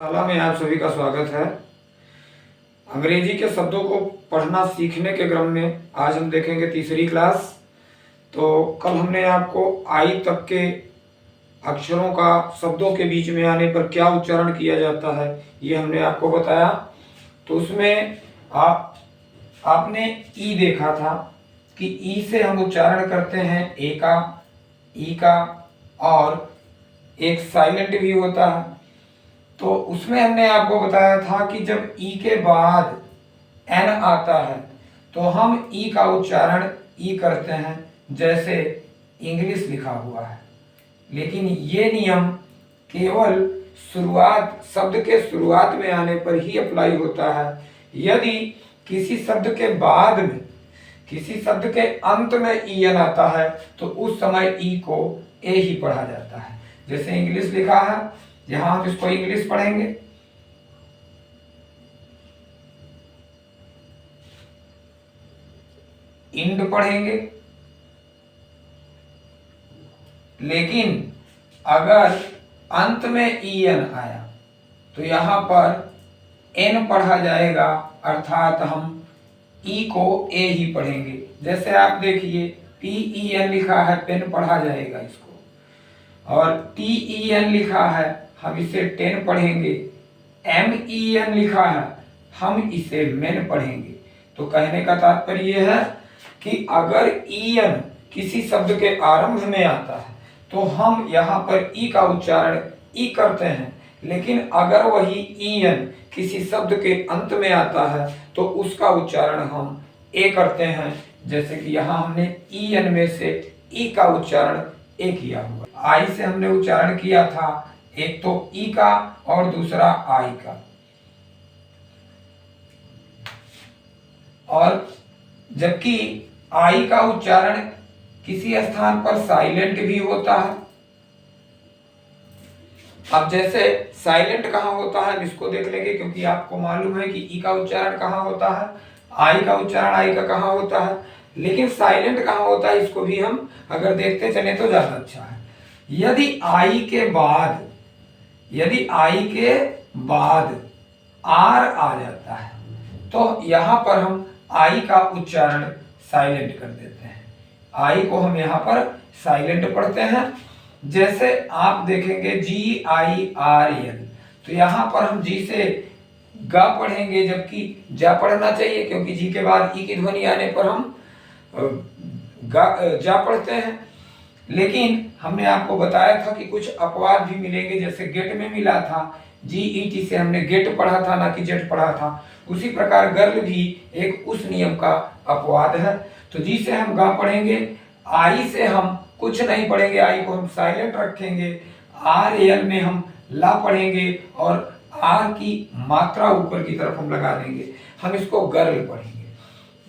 शाला में आप सभी का स्वागत है। अंग्रेजी के शब्दों को पढ़ना सीखने के क्रम में आज हम देखेंगे तीसरी क्लास। तो कल हमने आपको आई तक के अक्षरों का शब्दों के बीच में आने पर क्या उच्चारण किया जाता है ये हमने आपको बताया। तो उसमें आपने ई देखा था कि ई से हम उच्चारण करते हैं ए का, ई का, और एक साइलेंट भी होता है। तो उसमें हमने आपको बताया था कि जब ई के बाद एन आता है तो हम ई का उच्चारण ई करते हैं जैसे इंग्लिश लिखा हुआ है। लेकिन ये नियम केवल शुरुआत, शब्द के शुरुआत में आने पर ही अप्लाई होता है। यदि किसी शब्द के बाद में, किसी शब्द के अंत में ई एन आता है तो उस समय ई को ए ही पढ़ा जाता है। जैसे इंग्लिश लिखा है, यहां हम इसको इंग्लिश पढ़ेंगे, इंड पढ़ेंगे। लेकिन अगर अंत में ई एन आया तो यहां पर एन पढ़ा जाएगा, अर्थात हम ई को ए ही पढ़ेंगे। जैसे आप देखिए पी ई एन लिखा है, पेन पढ़ा जाएगा इसको। और टी ई एन लिखा है, हम इसे टेन पढ़ेंगे। एम ई एन लिखा है, हम इसे मेन पढ़ेंगे। तो कहने का तात्पर्य यह है कि अगर ई एन किसी शब्द के आरंभ में आता है तो हम यहाँ पर ई का उच्चारण ई करते हैं। लेकिन अगर वही ई एन किसी शब्द के अंत में आता है तो उसका उच्चारण हम ए करते हैं। जैसे कि यहाँ हमने ई एन में से ई का उच्चारण ए किया हुआ। आई से हमने उच्चारण किया था, एक तो ई का और दूसरा आई का। और जबकि आई का उच्चारण किसी स्थान पर साइलेंट भी होता है। अब जैसे साइलेंट कहाँ होता है इसको देख लेंगे, क्योंकि आपको मालूम है कि ई का उच्चारण कहाँ होता है, आई का उच्चारण आई का कहाँ होता है, लेकिन साइलेंट कहाँ होता है इसको भी हम अगर देखते चले तो ज्यादा अच्छा है। यदि आई के बाद आर आ जाता है तो यहां पर हम आई का उच्चारण साइलेंट कर देते हैं। आई को हम यहाँ पर साइलेंट पढ़ते हैं। जैसे आप देखेंगे जी आई आर एल, तो यहाँ पर हम जी से गा पढ़ेंगे, जबकि जा पढ़ना चाहिए, क्योंकि जी के बाद ई की ध्वनि आने पर हम जा पढ़ते हैं। लेकिन हमने आपको बताया था कि कुछ अपवाद भी मिलेंगे। जैसे गेट में मिला था, जी ई टी से हमने गेट पढ़ा था, ना कि जेट पढ़ा था। उसी प्रकार गर्ल भी एक उस नियम का अपवाद है। तो जी से हम गा पढ़ेंगे, आई से हम कुछ नहीं पढ़ेंगे, आई को हम साइलेंट रखेंगे। आर एल में हम ला पढ़ेंगे और आर की मात्रा ऊपर की तरफ हम लगा देंगे, हम इसको गर्ल पढ़ेंगे।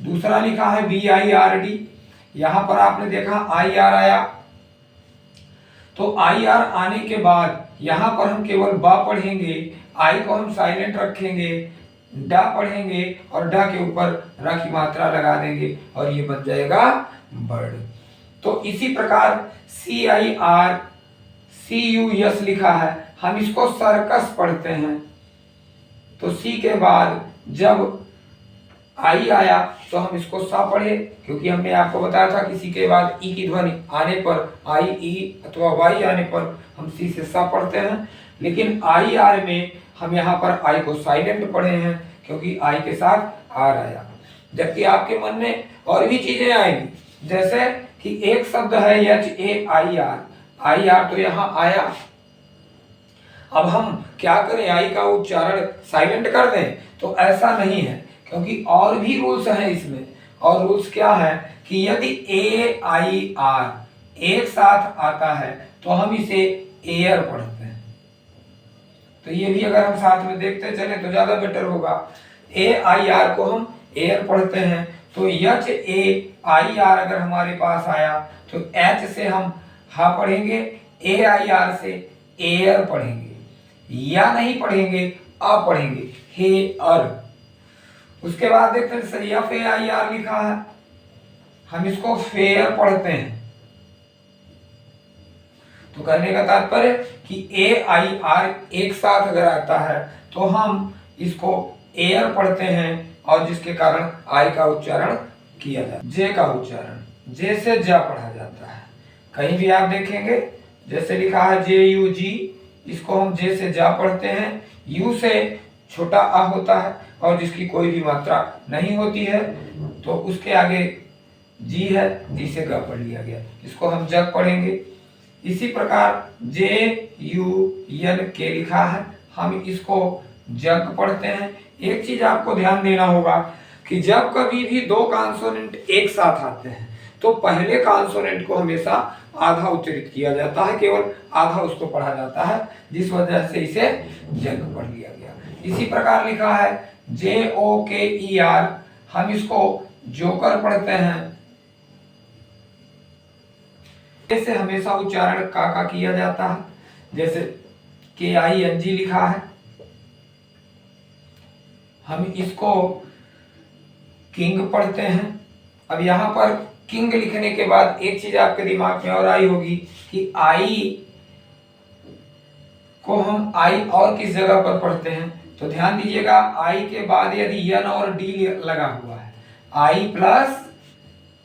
दूसरा लिखा है बी आई आर डी, यहां पर आपने देखा आई आर आया, तो आई आर आने के बाद यहां पर हम केवल बा पढ़ेंगे, आई को हम साइलेंट रखेंगे, डा पढ़ेंगे और डा के ऊपर रा की मात्रा लगा देंगे और ये बन जाएगा बर्ड। तो इसी प्रकार C I R C U S लिखा है, हम इसको सर्कस पढ़ते हैं। तो सी के बाद जब आई आया तो हम इसको सा पढ़े, क्योंकि हमने आपको बताया था किसी के बाद ई की ध्वनि आने पर, आई ई अथवा वाई आने पर हम सी से सा पढ़ते हैं। लेकिन आई आर में हम यहाँ पर आई को साइलेंट पढ़े हैं, क्योंकि आई के साथ आर आया। जबकि आपके मन में और भी चीजें आएंगी, जैसे कि एक शब्द है एच ए आई आर तो यहाँ आया। अब हम क्या करें, आई का उच्चारण साइलेंट कर दें? तो ऐसा नहीं है, क्योंकि और भी रूल्स हैं इसमें। और रूल्स क्या है कि यदि ए आई आर एक साथ आता है तो हम इसे एयर पढ़ते हैं। तो ये भी अगर हम साथ में देखते चले तो ज्यादा बेटर होगा। ए आई आर को हम एयर पढ़ते हैं। तो एच ए आई आर अगर हमारे पास आया तो एच से हम हा पढ़ेंगे, ए आई आर से एयर पढ़ेंगे, या नहीं पढ़ेंगे आ पढ़ेंगे, हे अर। उसके बाद देखते हैं sir F A I R लिखा है, हम इसको फेयर पढ़ते हैं। तो कहने का तात्पर्य कि ए आई आर एक साथ अगर आता है तो हम इसको एयर पढ़ते हैं और जिसके कारण आई का उच्चारण किया जाता है। जे का उच्चारण जे से जा पढ़ा जाता है। कहीं भी आप देखेंगे जैसे लिखा है जे यू जी, इसको हम जे से जा पढ़ते हैं। यू से छोटा आ होता है और जिसकी कोई भी मात्रा नहीं होती है तो उसके आगे जी है, जी से ग पढ़ लिया गया, इसको हम जग पढ़ेंगे। इसी प्रकार जे यू यन के लिखा है, हम इसको जग पढ़ते हैं। एक चीज आपको ध्यान देना होगा कि जब कभी भी दो कॉन्सोनेंट एक साथ आते हैं तो पहले कॉन्सोनेंट को हमेशा आधा उच्चारित किया जाता है, केवल आधा उसको पढ़ा जाता है, जिस वजह से इसे जग पढ़ लिया गया। इसी प्रकार लिखा है जे ओ के ई आर, हम इसको जोकर पढ़ते हैं। ऐसे हमेशा उच्चारण का किया जाता है। जैसे के आई एन जी लिखा है, हम इसको किंग पढ़ते हैं। अब यहाँ पर किंग लिखने के बाद एक चीज आपके दिमाग में और आई होगी कि आई को हम आई और किस जगह पर पढ़ते हैं, तो ध्यान दीजिएगा आई के बाद यदि एन और डी लगा हुआ है, आई प्लस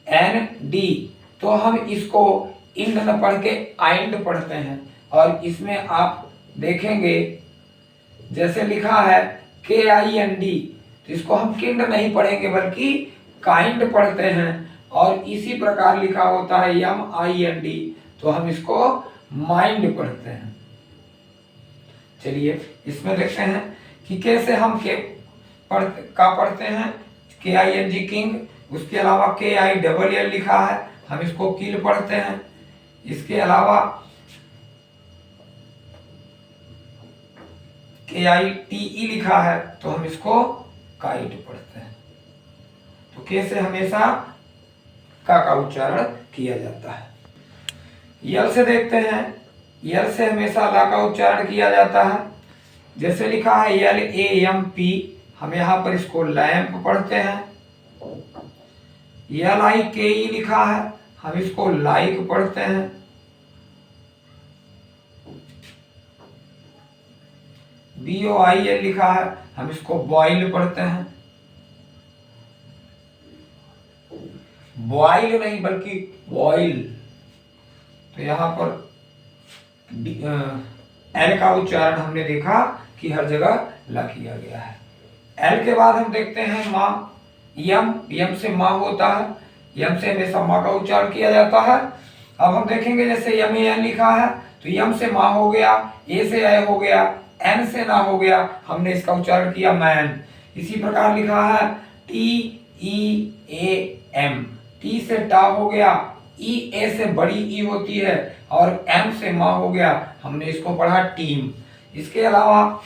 एन डी, तो हम इसको इंड न पढ़ के आइंड पढ़ते हैं। और इसमें आप देखेंगे जैसे लिखा है के आई एन डी, तो इसको हम किंड नहीं पढ़ेंगे बल्कि काइंड पढ़ते हैं। और इसी प्रकार लिखा होता है एम आई एन डी, तो हम इसको माइंड पढ़ते हैं। चलिए इसमें देखते हैं कि कैसे हम पढ़ते हैं। के आई एन जी किंग, उसके अलावा के आई डबल एल लिखा है, हम इसको किल पढ़ते हैं। इसके अलावा के आई टी ई लिखा है तो हम इसको काइट पढ़ते हैं। तो कैसे हमेशा का उच्चारण किया जाता है। यल से देखते हैं, यल से हमेशा ला का उच्चारण किया जाता है। जैसे लिखा है यल ए एम पी, हम यहाँ पर इसको लैंप पढ़ते हैं। यल आई के ई लिखा है, हम इसको लाइक पढ़ते हैं। बी ओ आई एल लिखा है, हम इसको बॉइल पढ़ते हैं। बॉइल नहीं बल्कि बॉइल, तो यहाँ पर एल का उच्चारण हमने देखा कि हर जगह ला किया गया है। एल के बाद हम देखते हैं माँ, यम, यम से माँ होता है, यम से हमेशा माँ का उच्चारण किया जाता है। अब हम देखेंगे जैसे यम एन लिखा है तो यम से माँ हो गया, ए से ए हो गया, एन से ना हो गया, हमने इसका उच्चारण किया मैन। इसी प्रकार लिखा है T E A M, T से टा हो गया, ई ए से बड़ी ई होती है और एम से माँ हो गया, हमने इसको पढ़ा टीम। इसके अलावा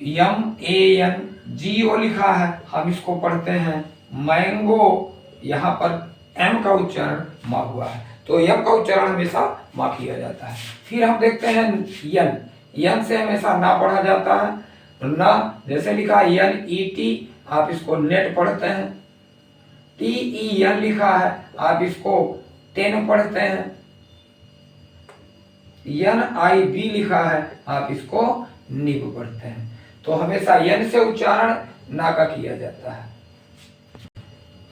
यम ए एन जी ओ लिखा है, हम इसको पढ़ते हैं मैंगो, यहाँ पर एम का उच्चारण माँ हुआ है, तो यम का उच्चारण हमेशा माँ किया जाता है। फिर हम देखते हैं यन, यन से हमेशा ना पढ़ा जाता है, ना, जैसे लिखा यन ई टी, आप इसको नेट पढ़ते हैं। टी ई एन लिखा है, आप इसको टेन पढ़ते हैं। एन आई बी लिखा है, आप इसको निब पढ़ते हैं। तो हमेशा यन से उच्चारण ना का किया जाता है।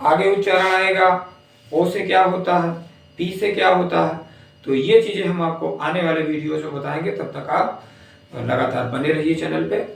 आगे उच्चारण आएगा ओ से क्या होता है, पी से क्या होता है, तो ये चीजें हम आपको आने वाले वीडियो में बताएंगे। तब तक आप लगातार बने रहिए चैनल पे।